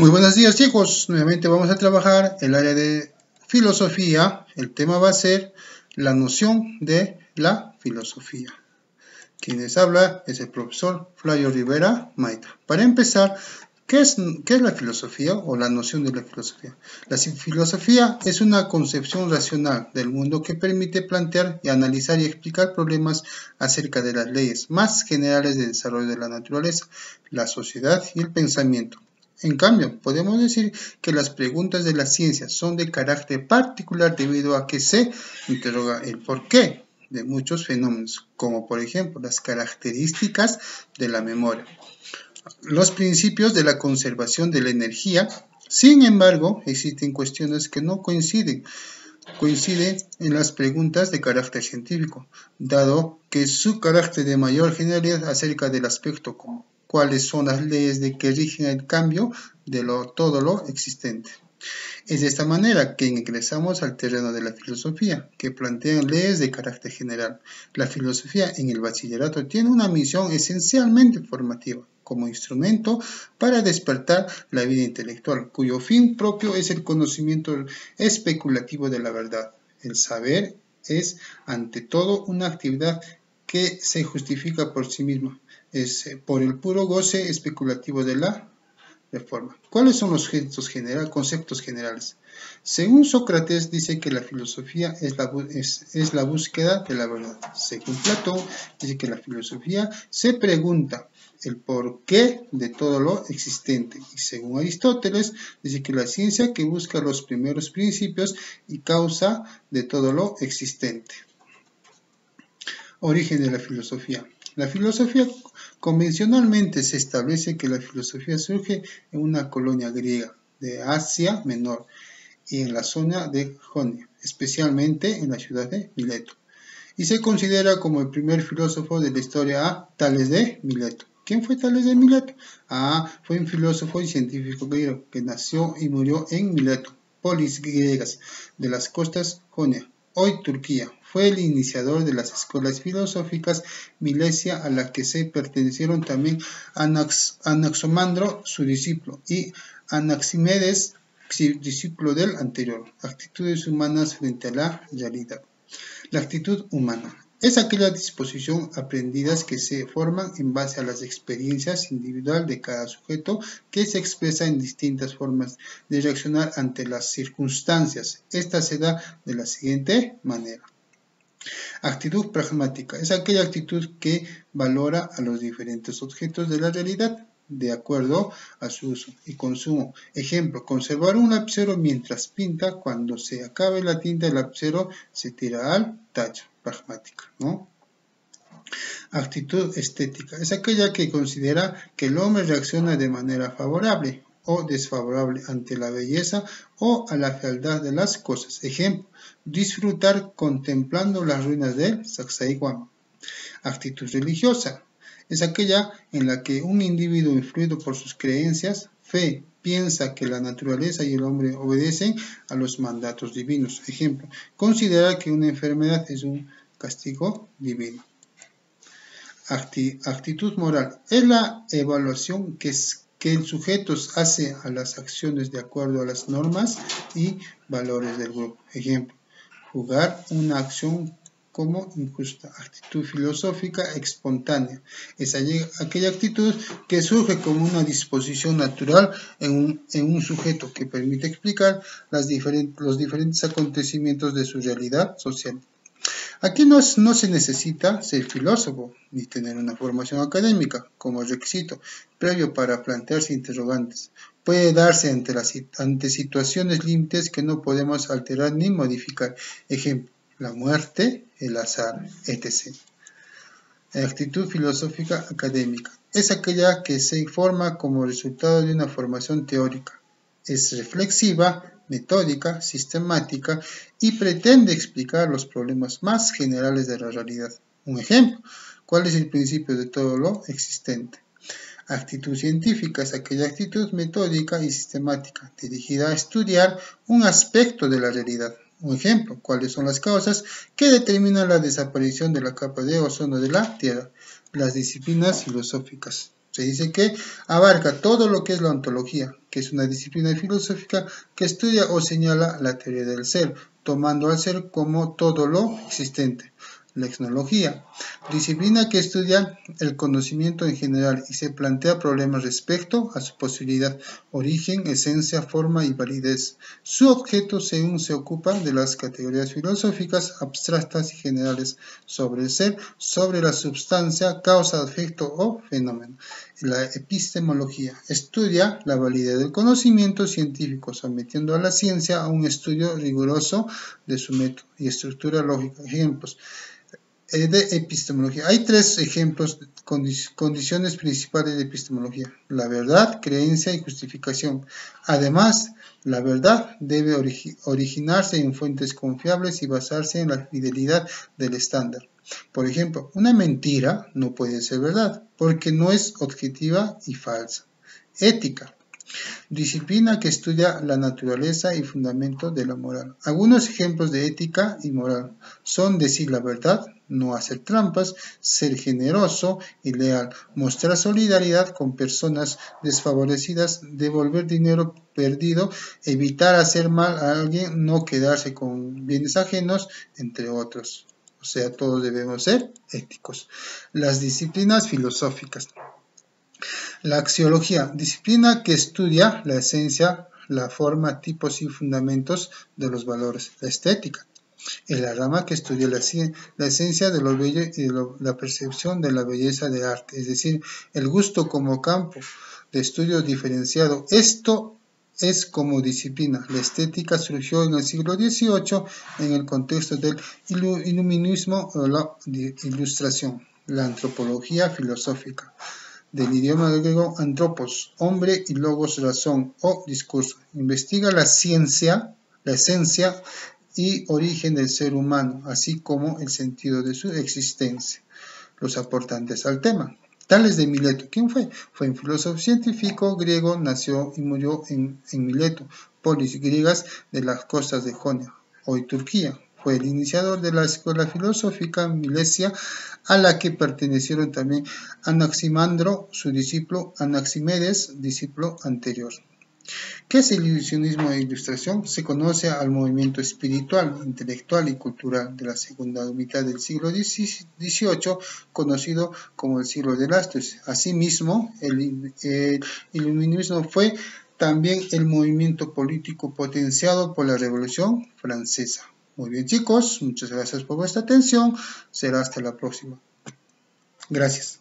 Muy buenos días, chicos. Nuevamente vamos a trabajar el área de filosofía. El tema va a ser la noción de la filosofía. Quien les habla es el profesor Flavio Rivera Maita. Para empezar, ¿qué es la filosofía o la noción de la filosofía? La filosofía es una concepción racional del mundo que permite plantear y analizar y explicar problemas acerca de las leyes más generales del desarrollo de la naturaleza, la sociedad y el pensamiento. En cambio, podemos decir que las preguntas de la ciencia son de carácter particular debido a que se interroga el porqué de muchos fenómenos, como por ejemplo las características de la memoria, los principios de la conservación de la energía. Sin embargo, existen cuestiones que no coinciden en las preguntas de carácter científico, dado que su carácter de mayor generalidad acerca del aspecto como cuáles son las leyes de que rigen el cambio de todo lo existente. Es de esta manera que ingresamos al terreno de la filosofía, que plantean leyes de carácter general. La filosofía en el bachillerato tiene una misión esencialmente formativa, como instrumento para despertar la vida intelectual, cuyo fin propio es el conocimiento especulativo de la verdad. El saber es, ante todo, una actividad que se justifica por sí misma, es por el puro goce especulativo de la reforma. ¿Cuáles son los conceptos generales? Según Sócrates, dice que la filosofía es la búsqueda de la verdad. Según Platón, dice que la filosofía se pregunta el porqué de todo lo existente. Y según Aristóteles, dice que la ciencia que busca los primeros principios y causa de todo lo existente. Origen de la filosofía. La filosofía convencionalmente se establece que la filosofía surge en una colonia griega de Asia Menor y en la zona de Jonia, especialmente en la ciudad de Mileto. Y se considera como el primer filósofo de la historia a Tales de Mileto. ¿Quién fue Tales de Mileto? Fue un filósofo y científico griego que nació y murió en Mileto, polis griegas de las costas Jonia, hoy Turquía. Fue el iniciador de las escuelas filosóficas Milesia, a la que se pertenecieron también Anaximandro, su discípulo, y Anaximedes, discípulo del anterior. Actitudes humanas frente a la realidad. La actitud humana es aquella disposición aprendidas que se forman en base a las experiencias individuales de cada sujeto, que se expresa en distintas formas de reaccionar ante las circunstancias. Esta se da de la siguiente manera. Actitud pragmática es aquella actitud que valora a los diferentes objetos de la realidad de acuerdo a su uso y consumo. Ejemplo, conservar un lapicero mientras pinta. Cuando se acabe la tinta del lapicero se tira al tacho. Pragmática, ¿no? Actitud estética es aquella que considera que el hombre reacciona de manera favorable o desfavorable ante la belleza o a la fealdad de las cosas. Ejemplo, disfrutar contemplando las ruinas del Sacsayhuamán. Actitud religiosa es aquella en la que un individuo influido por sus creencias, fe, piensa que la naturaleza y el hombre obedecen a los mandatos divinos. Ejemplo, considerar que una enfermedad es un castigo divino. Actitud moral es la evaluación que el sujeto hace a las acciones de acuerdo a las normas y valores del grupo. Ejemplo, juzgar una acción como injusta. Actitud filosófica espontánea es aquella actitud que surge como una disposición natural en un sujeto que permite explicar los diferentes acontecimientos de su realidad social. Aquí no se necesita ser filósofo ni tener una formación académica como requisito previo para plantearse interrogantes. Puede darse ante situaciones límites que no podemos alterar ni modificar. Ejemplo, la muerte, el azar, etc. Actitud filosófica académica es aquella que se forma como resultado de una formación teórica. Es reflexiva, metódica, sistemática y pretende explicar los problemas más generales de la realidad. Un ejemplo, ¿cuál es el principio de todo lo existente? Actitud científica es aquella actitud metódica y sistemática dirigida a estudiar un aspecto de la realidad. Un ejemplo, ¿cuáles son las causas que determinan la desaparición de la capa de ozono de la Tierra? Las disciplinas filosóficas Se dice que abarca todo lo que es la ontología, que es una disciplina filosófica que estudia o señala la teoría del ser, tomando al ser como todo lo existente. La etnología, disciplina que estudia el conocimiento en general y se plantea problemas respecto a su posibilidad, origen, esencia, forma y validez. Su objeto según se ocupa de las categorías filosóficas abstractas y generales sobre el ser, sobre la substancia, causa, efecto o fenómeno. La epistemología estudia la validez del conocimiento científico, sometiendo a la ciencia a un estudio riguroso de su método y estructura lógica. Ejemplos de epistemología. Hay tres ejemplos, condiciones principales de epistemología: la verdad, creencia y justificación. Además, la verdad debe originarse en fuentes confiables y basarse en la fidelidad del estándar. Por ejemplo, una mentira no puede ser verdad porque no es objetiva y falsa. Ética. Disciplina que estudia la naturaleza y fundamento de la moral. Algunos ejemplos de ética y moral son decir la verdad, no hacer trampas, ser generoso y leal, mostrar solidaridad con personas desfavorecidas, devolver dinero perdido, evitar hacer mal a alguien, no quedarse con bienes ajenos, entre otros. O sea, todos debemos ser éticos. Las disciplinas filosóficas. La axiología, disciplina que estudia la esencia, la forma, tipos y fundamentos de los valores. La estética, es la rama que estudia la esencia de lo bello y la percepción de la belleza del arte, es decir, el gusto como campo de estudio diferenciado. Esto es como disciplina. La estética surgió en el siglo XVIII en el contexto del iluminismo o la ilustración. La antropología filosófica, del idioma griego antropos, hombre, y logos, razón o discurso. Investiga la esencia y origen del ser humano, así como el sentido de su existencia. Los aportantes al tema. Tales de Mileto. ¿Quién fue? Fue un filósofo científico griego, nació y murió en Mileto, polis griegas de las costas de Jonia, hoy Turquía. Fue el iniciador de la escuela filosófica milesia, a la que pertenecieron también Anaximandro, su discípulo, Anaximedes, discípulo anterior. ¿Qué es el ilusionismo e ilustración? Se conoce al movimiento espiritual, intelectual y cultural de la segunda mitad del siglo XVIII, conocido como el siglo de las Luces. Asimismo, el iluminismo fue también el movimiento político potenciado por la Revolución Francesa. Muy bien, chicos, muchas gracias por vuestra atención. Será hasta la próxima. Gracias.